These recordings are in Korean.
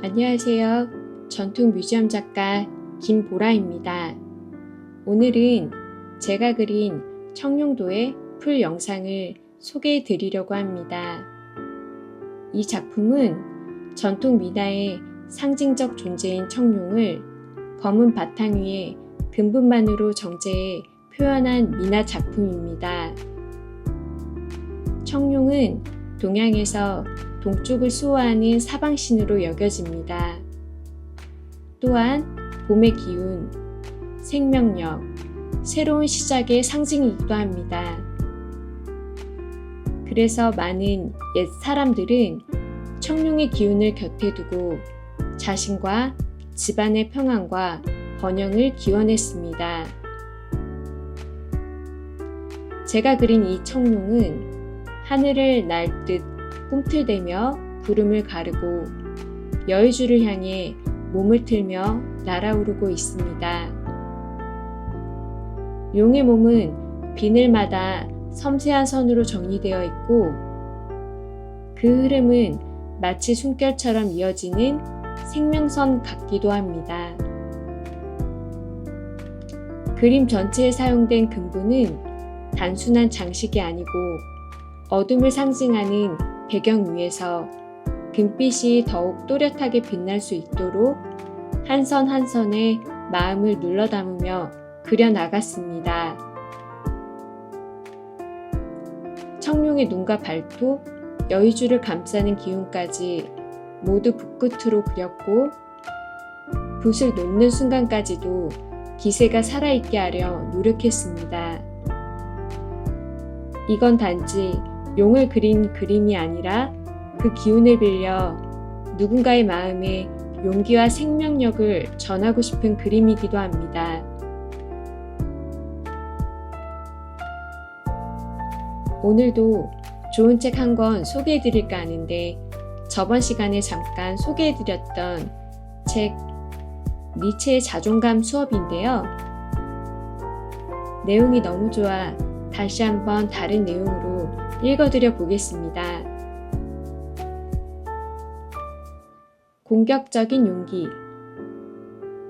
안녕하세요. 전통 뮤지엄 작가 김보라입니다. 오늘은 제가 그린 청룡도의 풀 영상을 소개해 드리려고 합니다. 이 작품은 전통 미나의 상징적 존재인 청룡을 검은 바탕 위에 금분만으로 정제해 표현한 미나 작품입니다. 청룡은 동양에서 동쪽을 수호하는 사방신으로 여겨집니다. 또한 봄의 기운, 생명력, 새로운 시작의 상징이기도 합니다. 그래서 많은 옛 사람들은 청룡의 기운을 곁에 두고 자신과 집안의 평안과 번영을 기원했습니다. 제가 그린 이 청룡은 하늘을 날듯 꿈틀대며 구름을 가르고 여의주를 향해 몸을 틀며 날아오르고 있습니다. 용의 몸은 비늘마다 섬세한 선으로 정리되어 있고 그 흐름은 마치 숨결처럼 이어지는 생명선 같기도 합니다. 그림 전체에 사용된 금분은 단순한 장식이 아니고 어둠을 상징하는 배경 위에서 금빛이 더욱 또렷하게 빛날 수 있도록 한 선 한 선에 마음을 눌러 담으며 그려나갔습니다. 청룡의 눈과 발톱, 여의주를 감싸는 기운까지 모두 붓끝으로 그렸고 붓을 놓는 순간까지도 기세가 살아있게 하려 노력했습니다. 이건 단지 용을 그린 그림이 아니라 그 기운을 빌려 누군가의 마음에 용기와 생명력을 전하고 싶은 그림이기도 합니다. 오늘도 좋은 책 한 권 소개해드릴까 하는데 저번 시간에 잠깐 소개해드렸던 책 니체의 자존감 수업인데요. 내용이 너무 좋아 다시 한번 다른 내용으로 읽어드려 보겠습니다. 공격적인 용기.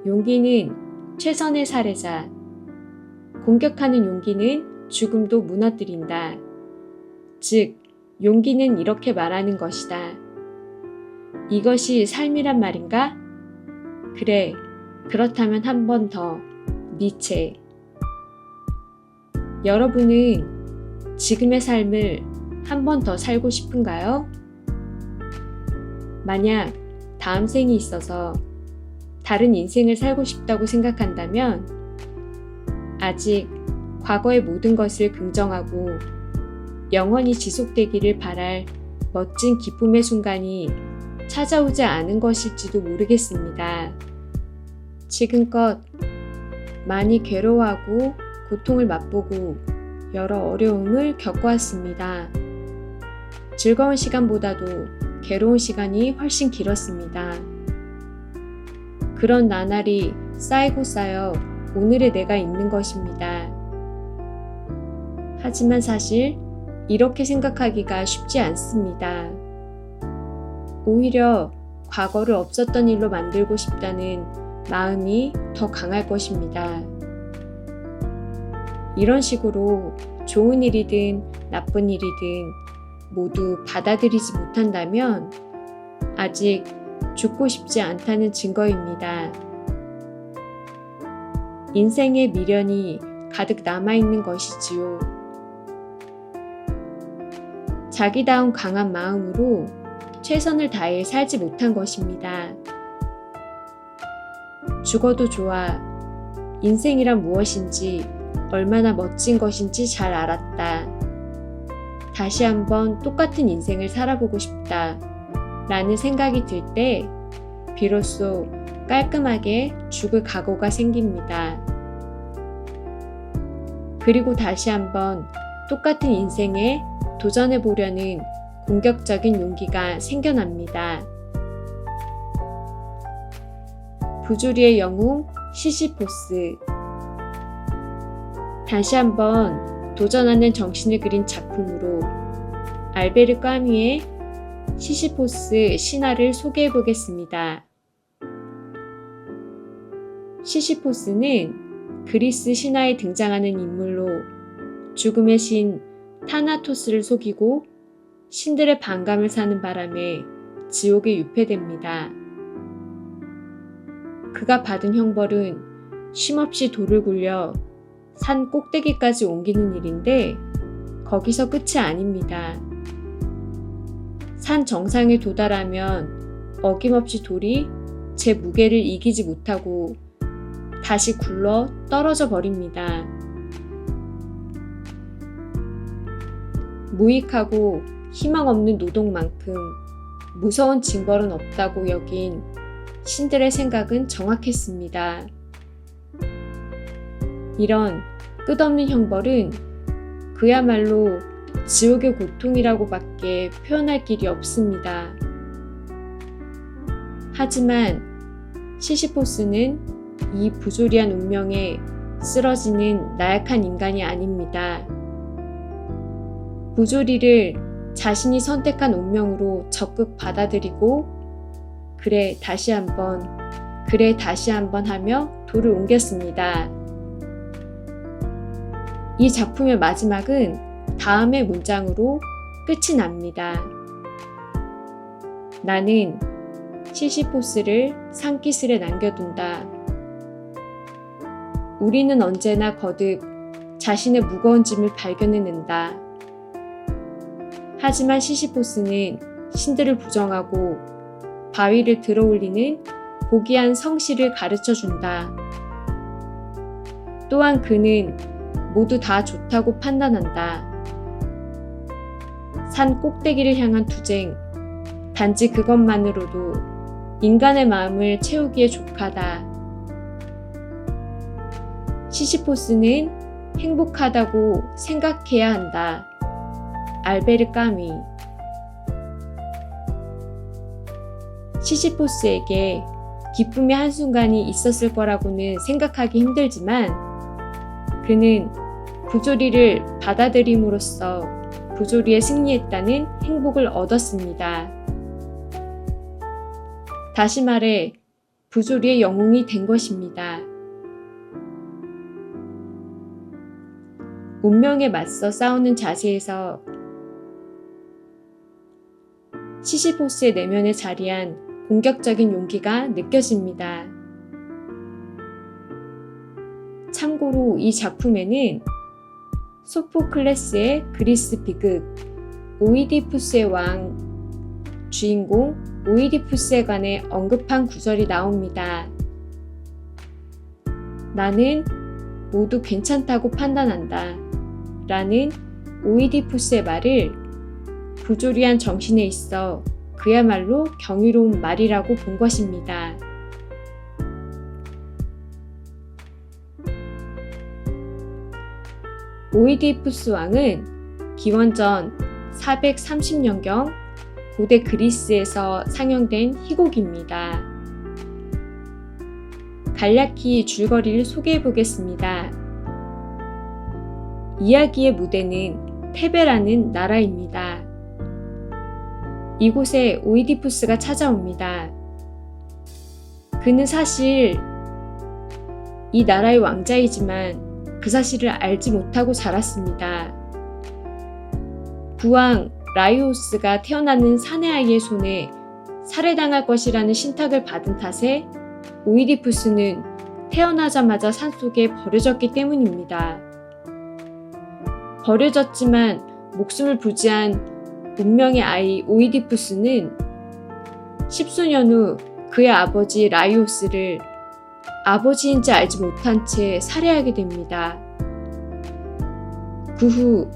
용기는 최선의 살해자. 공격하는 용기는 죽음도 무너뜨린다. 즉, 용기는 이렇게 말하는 것이다. 이것이 삶이란 말인가? 그래, 그렇다면 한 번 더. 니체. 여러분은 지금의 삶을 한 번 더 살고 싶은가요? 만약 다음 생이 있어서 다른 인생을 살고 싶다고 생각한다면 아직 과거의 모든 것을 긍정하고 영원히 지속되기를 바랄 멋진 기쁨의 순간이 찾아오지 않은 것일지도 모르겠습니다. 지금껏 많이 괴로워하고 고통을 맛보고 여러 어려움을 겪어왔습니다. 즐거운 시간보다도 괴로운 시간이 훨씬 길었습니다. 그런 나날이 쌓이고 쌓여 오늘의 내가 있는 것입니다. 하지만 사실 이렇게 생각하기가 쉽지 않습니다. 오히려 과거를 없었던 일로 만들고 싶다는 마음이 더 강할 것입니다. 이런 식으로 좋은 일이든 나쁜 일이든 모두 받아들이지 못한다면 아직 죽고 싶지 않다는 증거입니다. 인생의 미련이 가득 남아있는 것이지요. 자기다운 강한 마음으로 최선을 다해 살지 못한 것입니다. 죽어도 좋아. 인생이란 무엇인지 얼마나 멋진 것인지 잘 알았다. 다시 한번 똑같은 인생을 살아보고 싶다. 라는 생각이 들 때 비로소 깔끔하게 죽을 각오가 생깁니다. 그리고 다시 한번 똑같은 인생에 도전해 보려는 공격적인 용기가 생겨납니다. 부조리의 영웅 시시포스. 다시 한번 도전하는 정신을 그린 작품으로 알베르 까뮈의 시시포스 신화를 소개해 보겠습니다. 시시포스는 그리스 신화에 등장하는 인물로 죽음의 신 타나토스를 속이고 신들의 반감을 사는 바람에 지옥에 유폐됩니다. 그가 받은 형벌은 쉼없이 돌을 굴려 산 꼭대기까지 옮기는 일인데 거기서 끝이 아닙니다. 산 정상에 도달하면 어김없이 돌이 제 무게를 이기지 못하고 다시 굴러 떨어져 버립니다. 무익하고 희망 없는 노동만큼 무서운 징벌은 없다고 여긴 신들의 생각은 정확했습니다. 이런 끝없는 형벌은 그야말로 지옥의 고통이라고밖에 표현할 길이 없습니다. 하지만 시시포스는 이 부조리한 운명에 쓰러지는 나약한 인간이 아닙니다. 부조리를 자신이 선택한 운명으로 적극 받아들이고 그래 다시 한번 하며 돌을 옮겼습니다. 이 작품의 마지막은 다음의 문장으로 끝이 납니다. 나는 시시포스를 산기슭에 남겨둔다. 우리는 언제나 거듭 자신의 무거운 짐을 발견해낸다. 하지만 시시포스는 신들을 부정하고 바위를 들어올리는 고귀한 성씨를 가르쳐준다. 또한 그는 모두 다 좋다고 판단한다. 산 꼭대기를 향한 투쟁, 단지 그것만으로도 인간의 마음을 채우기에 족하다. 시시포스는 행복하다고 생각해야 한다. 알베르 까미. 시시포스에게 기쁨의 한순간이 있었을 거라고는 생각하기 힘들지만 그는 부조리를 받아들임으로써 부조리에 승리했다는 행복을 얻었습니다. 다시 말해 부조리의 영웅이 된 것입니다. 운명에 맞서 싸우는 자세에서 시시포스의 내면에 자리한 공격적인 용기가 느껴집니다. 참고로 이 작품에는 소포클레스의 그리스 비극 오이디푸스의 왕 주인공 오이디푸스에 관해 언급한 구절이 나옵니다. 나는 모두 괜찮다고 판단한다. 라는 오이디푸스의 말을 부조리한 정신에 있어 그야말로 경이로운 말이라고 본 것입니다. 오이디푸스 왕은 기원전 430년경 고대 그리스에서 상영된 희곡입니다. 간략히 줄거리를 소개해 보겠습니다. 이야기의 무대는 테베라는 나라입니다. 이곳에 오이디푸스가 찾아옵니다. 그는 사실 이 나라의 왕자이지만 그 사실을 알지 못하고 자랐습니다. 부왕 라이오스가 태어나는 사내 아이의 손에 살해당할 것이라는 신탁을 받은 탓에 오이디푸스는 태어나자마자 산속에 버려졌기 때문입니다. 버려졌지만 목숨을 부지한 운명의 아이 오이디푸스는 십수년 후 그의 아버지 라이오스를 아버지인지 알지 못한 채 살해하게 됩니다. 그 후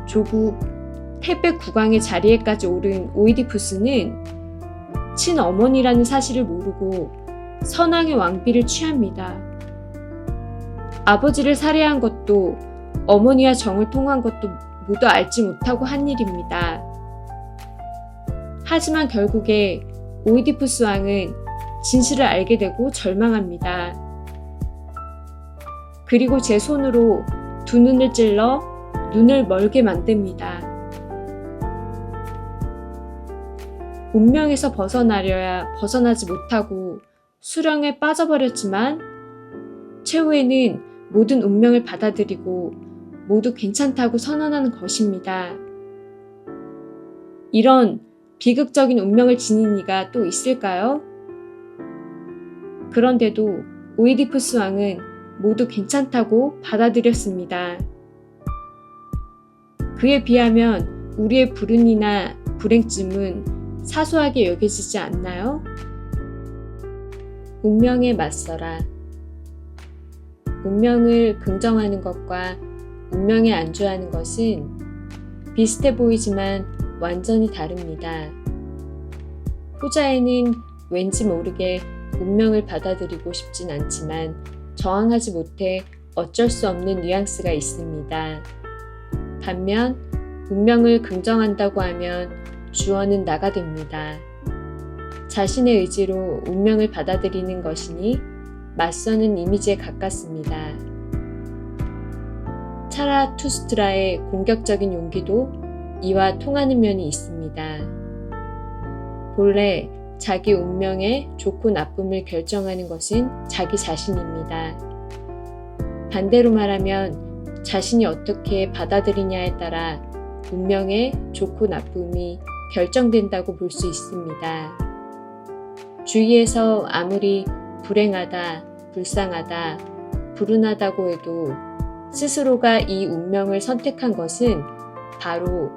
조국 테베 국왕의 자리에까지 오른 오이디푸스는 친어머니라는 사실을 모르고 선왕의 왕비를 취합니다. 아버지를 살해한 것도 어머니와 정을 통한 것도 모두 알지 못하고 한 일입니다. 하지만 결국에 오이디푸스 왕은 진실을 알게 되고 절망합니다. 그리고 제 손으로 두 눈을 찔러 눈을 멀게 만듭니다. 운명에서 벗어나려야 벗어나지 못하고 수렁에 빠져버렸지만 최후에는 모든 운명을 받아들이고 모두 괜찮다고 선언하는 것입니다. 이런 비극적인 운명을 지닌 이가 또 있을까요? 그런데도 오이디푸스 왕은 모두 괜찮다고 받아들였습니다. 그에 비하면 우리의 불운이나 불행쯤은 사소하게 여겨지지 않나요? 운명에 맞서라. 운명을 긍정하는 것과 운명에 안주하는 것은 비슷해 보이지만 완전히 다릅니다. 후자에는 왠지 모르게 운명을 받아들이고 싶진 않지만 저항하지 못해 어쩔 수 없는 뉘앙스가 있습니다. 반면 운명을 긍정한다고 하면 주어는 나가 됩니다. 자신의 의지로 운명을 받아들이는 것이니 맞서는 이미지에 가깝습니다. 차라투스트라의 공격적인 용기도 이와 통하는 면이 있습니다. 본래 자기 운명의 좋고 나쁨을 결정하는 것은 자기 자신입니다. 반대로 말하면 자신이 어떻게 받아들이냐에 따라 운명의 좋고 나쁨이 결정된다고 볼 수 있습니다. 주위에서 아무리 불행하다, 불쌍하다, 불운하다고 해도 스스로가 이 운명을 선택한 것은 바로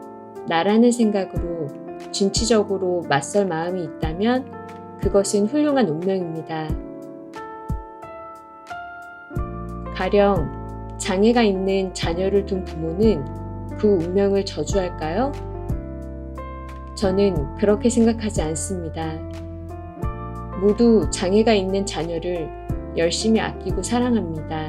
나라는 생각으로 진취적으로 맞설 마음이 있다면 그것은 훌륭한 운명입니다. 가령 장애가 있는 자녀를 둔 부모는 그 운명을 저주할까요? 저는 그렇게 생각하지 않습니다. 모두 장애가 있는 자녀를 열심히 아끼고 사랑합니다.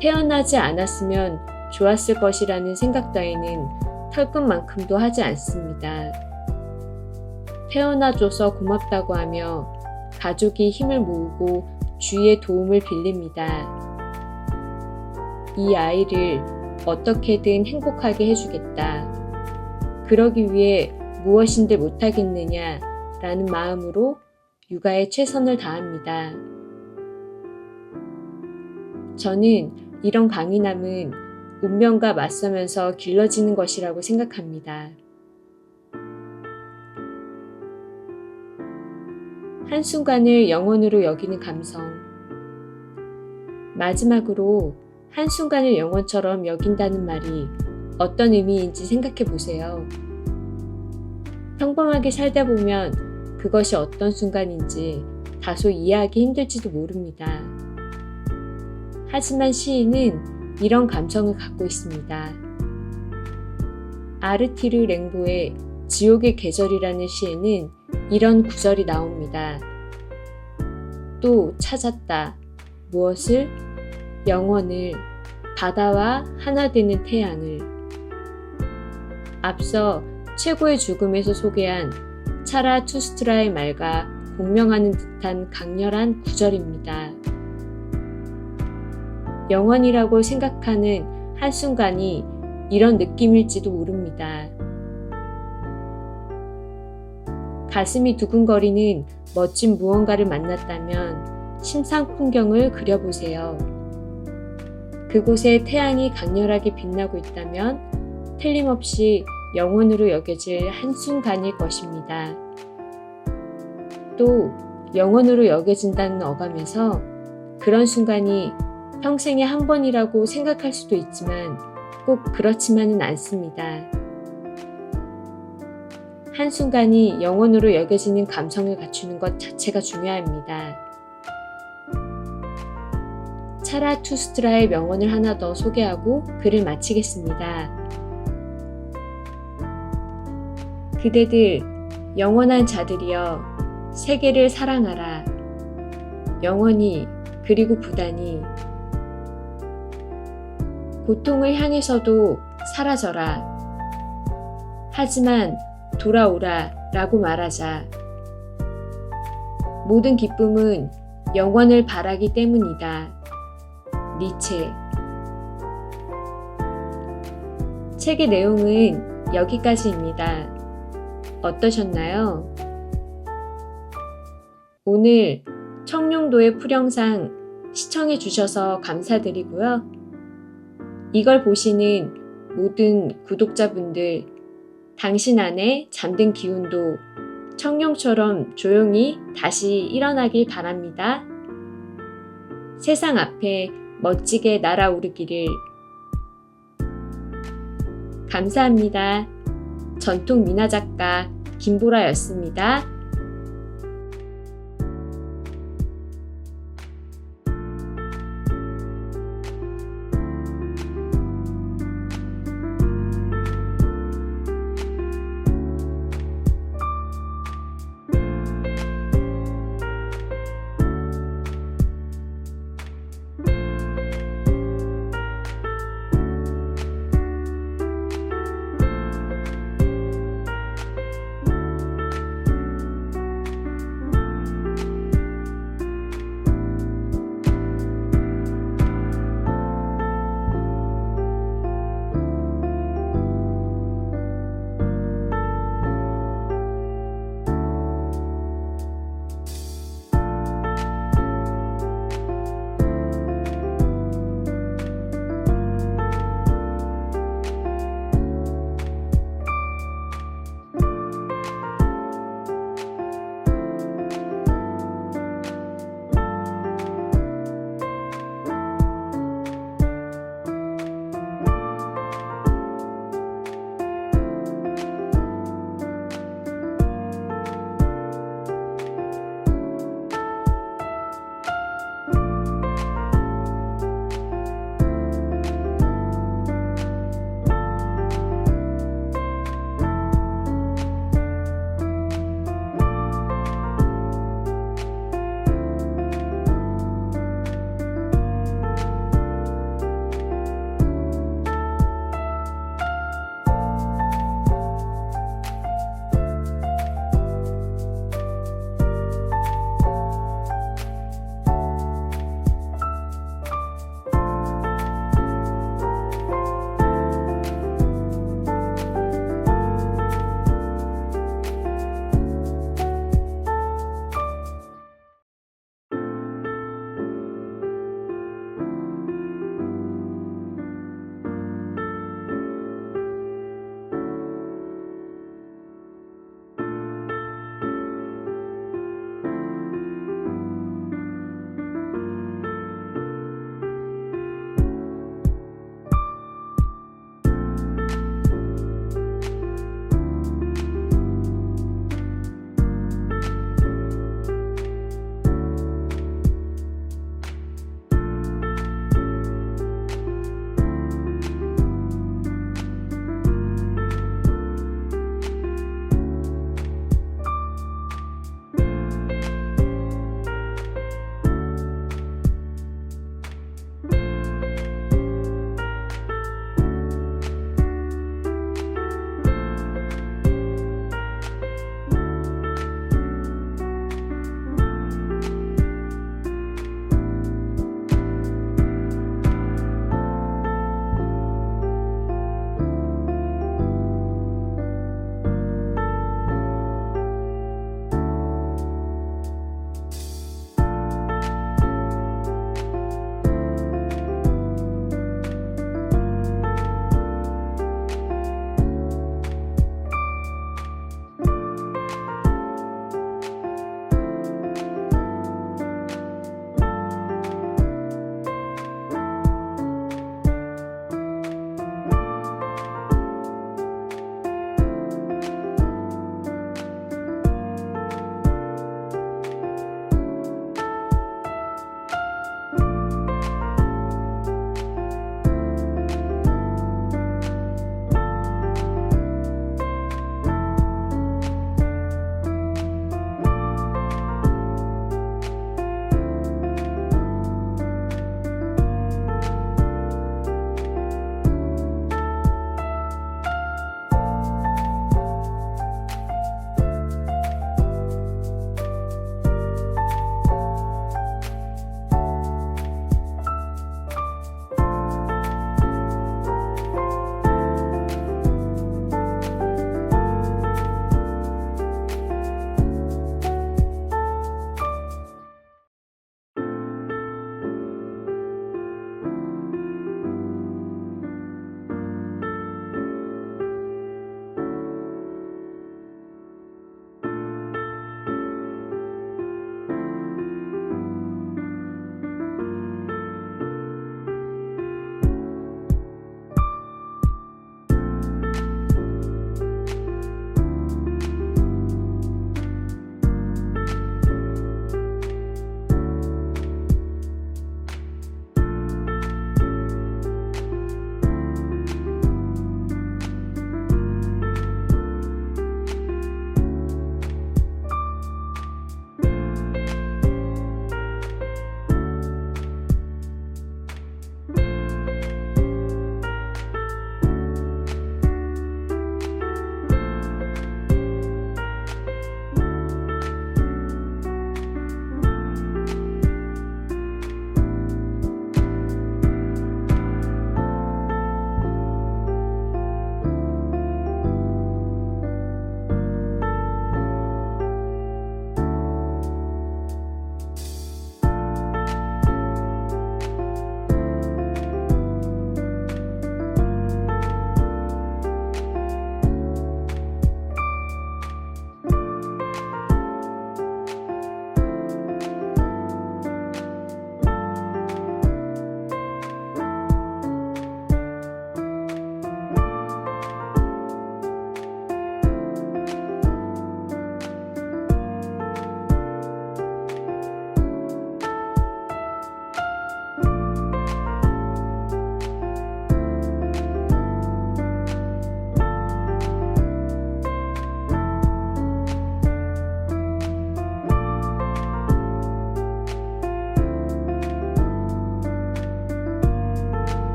태어나지 않았으면 좋았을 것이라는 생각 따위는 털끝만큼도 하지 않습니다. 태어나줘서 고맙다고 하며 가족이 힘을 모으고 주위의 도움을 빌립니다. 이 아이를 어떻게든 행복하게 해주겠다. 그러기 위해 무엇인들 못하겠느냐 라는 마음으로 육아에 최선을 다합니다. 저는 이런 강인함은 운명과 맞서면서 길러지는 것이라고 생각합니다. 한순간을 영원으로 여기는 감성. 마지막으로 한순간을 영원처럼 여긴다는 말이 어떤 의미인지 생각해 보세요. 평범하게 살다 보면 그것이 어떤 순간인지 다소 이해하기 힘들지도 모릅니다. 하지만 시인은 이런 감성을 갖고 있습니다. 아르티르 랭보의 지옥의 계절이라는 시에는 이런 구절이 나옵니다. 또 찾았다. 무엇을? 영원을, 바다와 하나 되는 태양을. 앞서 최고의 죽음에서 소개한 차라투스트라의 말과 공명하는 듯한 강렬한 구절입니다. 영원이라고 생각하는 한순간이 이런 느낌일지도 모릅니다. 가슴이 두근거리는 멋진 무언가를 만났다면 심상 풍경을 그려보세요. 그곳에 태양이 강렬하게 빛나고 있다면 틀림없이 영원으로 여겨질 한순간일 것입니다. 또 영원으로 여겨진다는 어감에서 그런 순간이 평생에 한 번이라고 생각할 수도 있지만 꼭 그렇지만은 않습니다. 한순간이 영원으로 여겨지는 감성을 갖추는 것 자체가 중요합니다. 차라투스트라의 명언을 하나 더 소개하고 글을 마치겠습니다. 그대들 영원한 자들이여 세계를 사랑하라. 영원히 그리고 부단히 고통을 향해서도 사라져라. 하지만 돌아오라 라고 말하자. 모든 기쁨은 영원을 바라기 때문이다. 니체. 책의 내용은 여기까지입니다. 어떠셨나요? 오늘 청룡도의 풀영상 시청해 주셔서 감사드리고요. 이걸 보시는 모든 구독자분들, 당신 안에 잠든 기운도 청룡처럼 조용히 다시 일어나길 바랍니다. 세상 앞에 멋지게 날아오르기를. 감사합니다. 전통 민화 작가 김보라였습니다.